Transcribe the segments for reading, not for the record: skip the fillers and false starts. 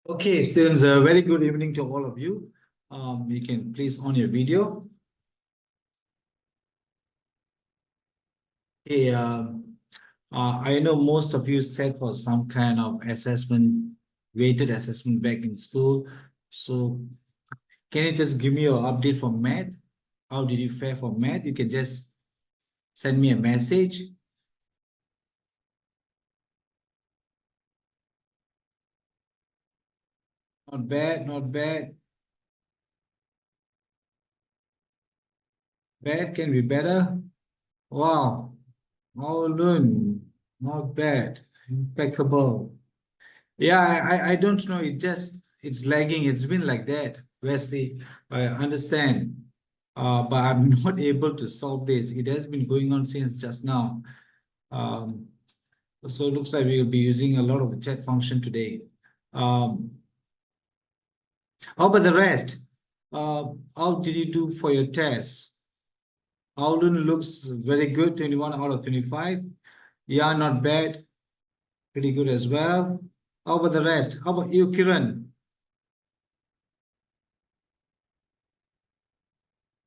Okay, students, a very good evening to all of you. You can please on your video. Okay, I know most of you set for some kind of assessment, weighted assessment back in school. So can you just give me your update for math? How did you fare for math? You can just send me a message. Not bad, not bad. Bad can be better. Wow, all done. Not bad. Impeccable. Yeah, I don't know. It's lagging. It's been like that, Wesley. I understand, but I'm not able to solve this. It has been going on since just now. Um, so it looks like we will be using a lot of the chat function today. Um, how about the rest? How did you do for your test? Alden looks very good, 21 out of 25. Yeah, not bad. Pretty good as well. How about the rest? How about you, Kiran?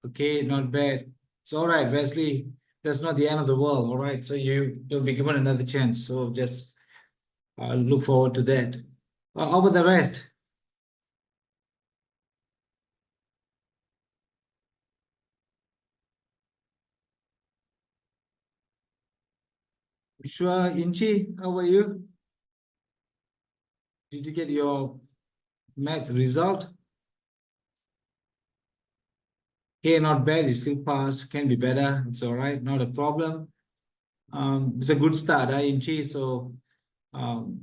Okay, not bad. It's all right, Wesley. That's not the end of the world. All right. So you'll be given another chance. So just look forward to that. How about the rest? Sure, Inchi, how are you? Did you get your math result? Okay, not bad. You still passed. Can be better. It's all right. Not a problem. It's a good start, Inchi. So, um,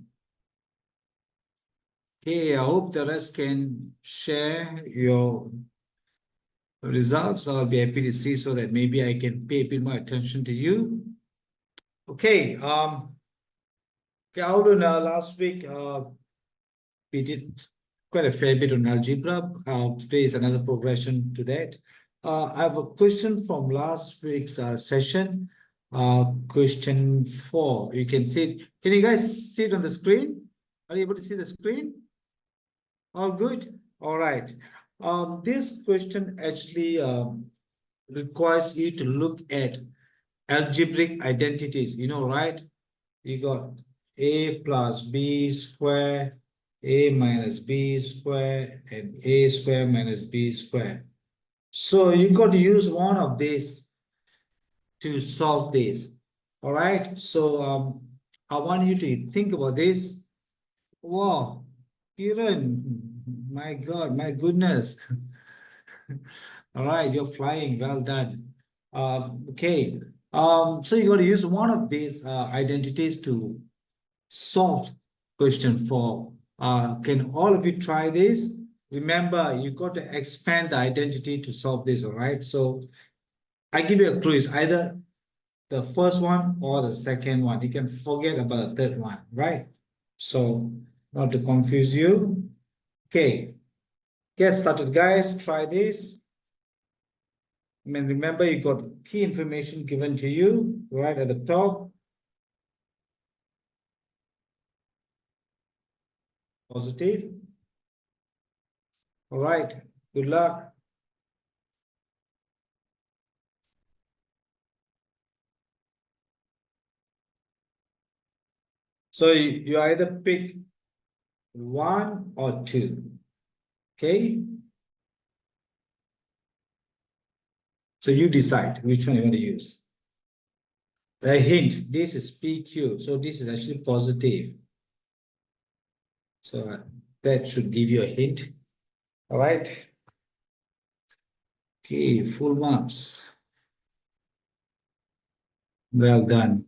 okay, I hope the rest can share your results. I'll be happy to see so that maybe I can pay a bit more attention to you. Okay. Okay, Audun, last week we did quite a fair bit on algebra. Today is another progression to that. I have a question from last week's session. Question 4. You can see it. Can you guys see it on the screen? Are you able to see the screen? All good? All right. This question actually requires you to look at algebraic identities, right? You got a plus b square, a minus b square, and a square minus b square. So you got to use one of these to solve this. All right. So I want you to think about this. Wow, Kiran, my God, my goodness. All right, you're flying. Well done. Okay. So you got to use one of these identities to solve question 4. Can all of you try this? Remember, you got to expand the identity to solve this, all right? So I give you a clue. It's either the first one or the second one. You can forget about the third one, right? So not to confuse you. Okay, get started, guys. Try this. I mean, remember, you got key information given to you right at the top. Positive. All right. Good luck. So you either pick one or two. Okay. So you decide which one you want to use. A hint. This is PQ. So this is actually positive. So that should give you a hint. All right. Okay. Full marks. Well done.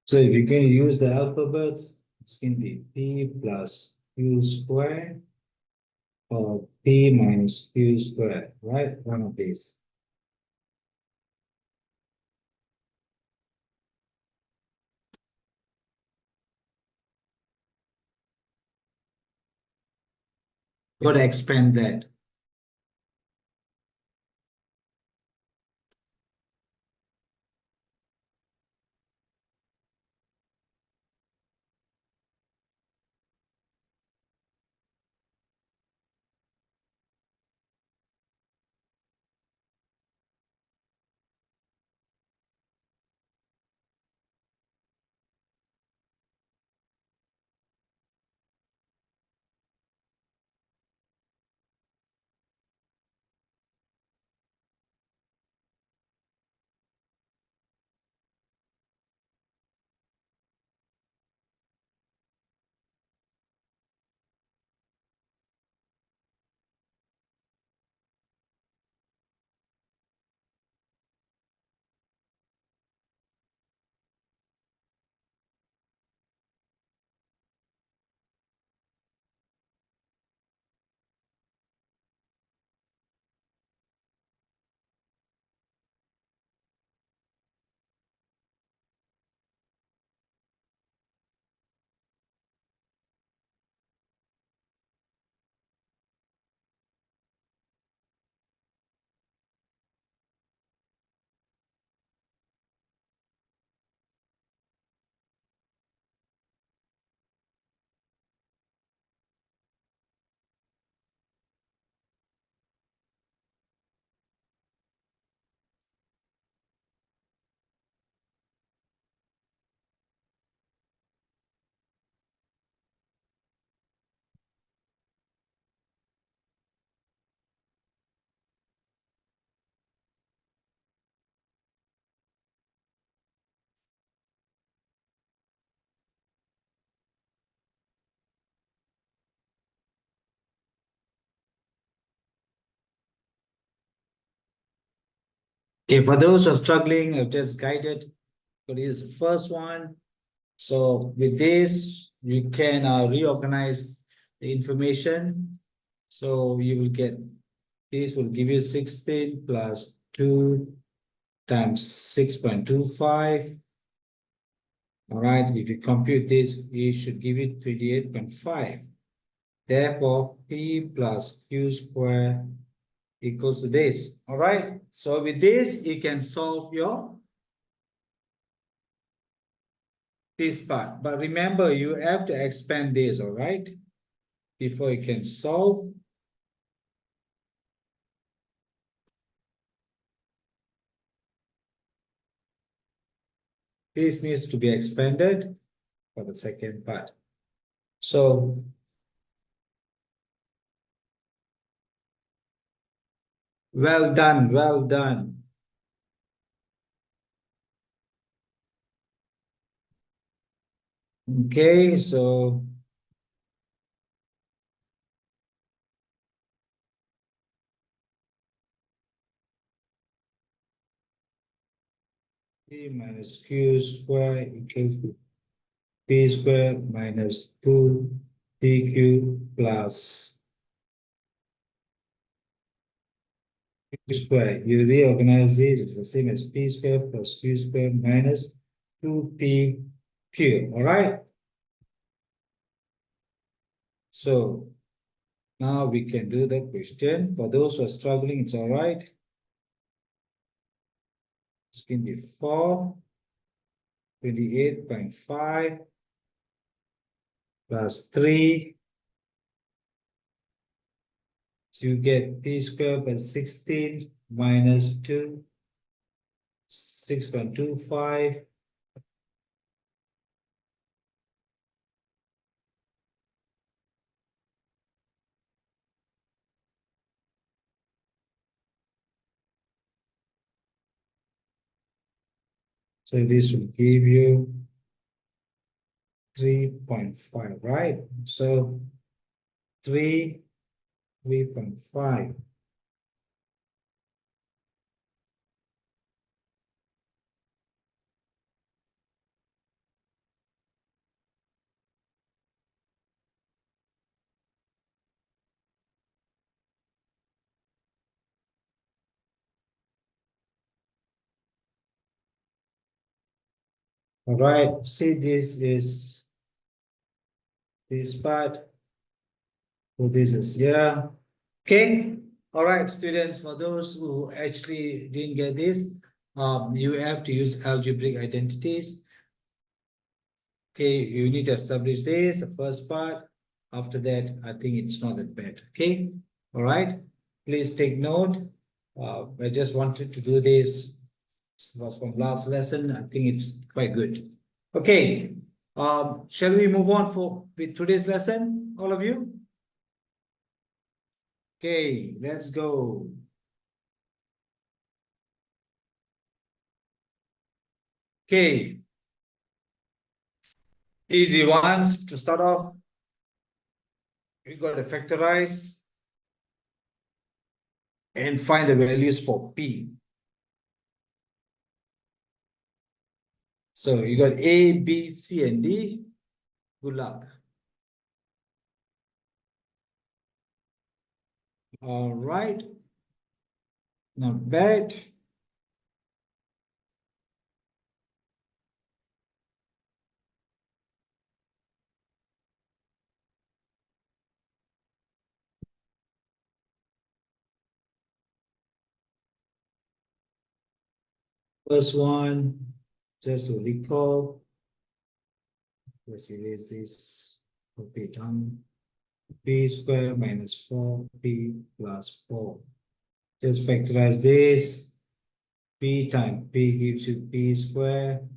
So if you're going to use the alphabets, it's going to be p plus q squared or p minus q squared, right? One of these. Got to expand that. Okay, for those who are struggling, I've just guided. So this is the first one. So with this, you can reorganize the information. So you will get, this will give you 16 plus 2 times 6.25. All right, if you compute this, it should give you 28.5. Therefore, P plus Q squared equals to this. All right, so with this, you can solve this part. But remember, you have to expand this, all right, before you can solve. This needs to be expanded for the second part. So well done, well done. Okay, so P minus Q squared equals to P squared minus 2PQ plus Q squared. You reorganize it, it's the same as P squared plus Q squared minus 2PQ, all right? So now we can do the question. For those who are struggling, it's all right. It's going to be 28.5 plus 3. So you get P squared by 16 minus 2, 6.25. So this will give you 3.5, right? So 3.5. All right, see, this is this part. So this is here. Okay. All right, students, for those who actually didn't get this, you have to use algebraic identities. Okay, you need to establish this, the first part. After that, I think it's not that bad. Okay. All right. Please take note. I just wanted to do this. This was from last lesson. I think it's quite good. Okay. Shall we move on with today's lesson, all of you? Okay, let's go. Okay, easy ones to start off. We got to factorize and find the values for P. So you got A, B, C, and D. Good luck. All right. Not bad. First one, just to recall. Let's erase this. Okay, done. P squared minus 4P plus 4. Just factorize this. P times P gives you P squared.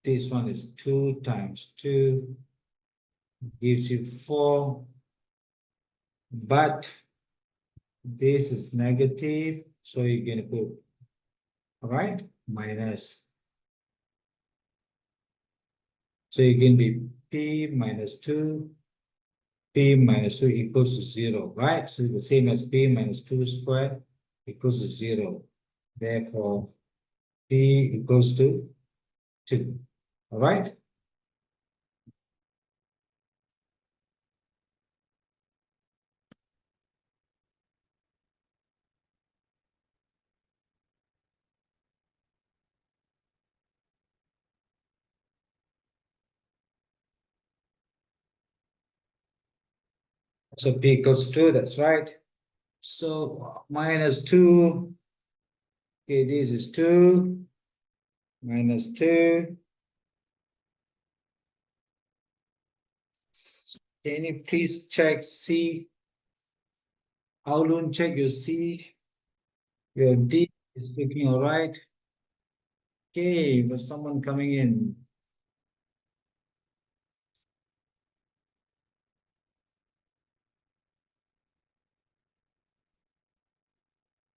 This one is 2 times 2 gives you 4. But this is negative, so you're going to put, all right, minus. So you can be P minus 2. P minus 2 equals to 0, right? So the same as P minus 2 squared equals to 0. Therefore, P equals to 2. All right? So P equals 2, that's right. So minus 2, okay, this is 2, minus 2. Can you please check C? Aulun, check your C. Your D is looking all right. Okay, there's someone coming in.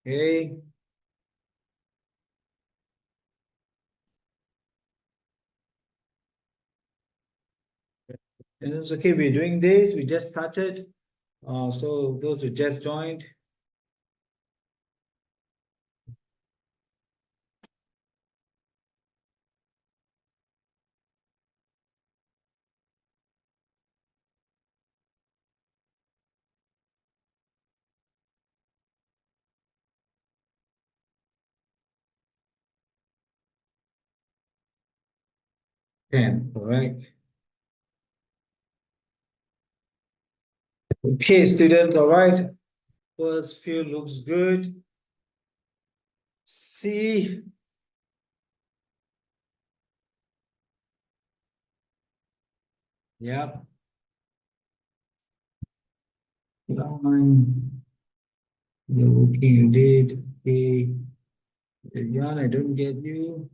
Okay. And it's okay, we're doing this. We just started. So those who just joined, can, correct? Okay, students, all right. First few looks good. C. Yep. Line. You're working, you did. Okay. Jan, I don't get you.